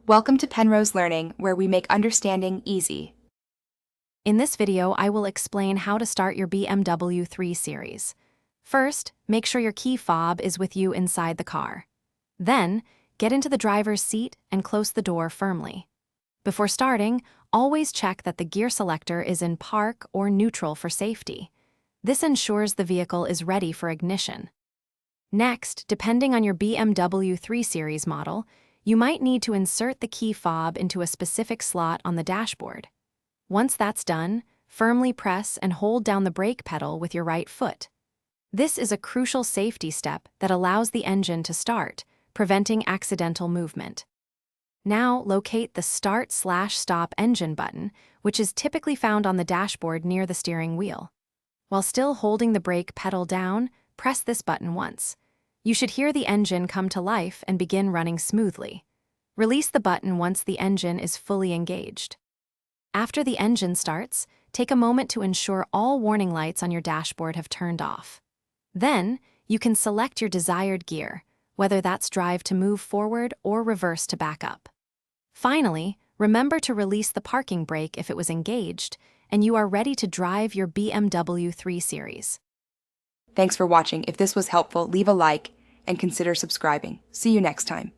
Welcome to Penrose Learning, where we make understanding easy. In this video, I will explain how to start your BMW 3 Series. First, make sure your key fob is with you inside the car. Then, get into the driver's seat and close the door firmly. Before starting, always check that the gear selector is in park or neutral for safety. This ensures the vehicle is ready for ignition. Next, depending on your BMW 3 Series model, you might need to insert the key fob into a specific slot on the dashboard. Once that's done, firmly press and hold down the brake pedal with your right foot. This is a crucial safety step that allows the engine to start, preventing accidental movement. Now, locate the Start/Stop Engine button, which is typically found on the dashboard near the steering wheel. While still holding the brake pedal down, press this button once. You should hear the engine come to life and begin running smoothly. Release the button once the engine is fully engaged. After the engine starts, take a moment to ensure all warning lights on your dashboard have turned off. Then, you can select your desired gear, whether that's drive to move forward or reverse to back up. Finally, remember to release the parking brake if it was engaged, and you are ready to drive your BMW 3 Series. Thanks for watching. If this was helpful, leave a like and consider subscribing. See you next time.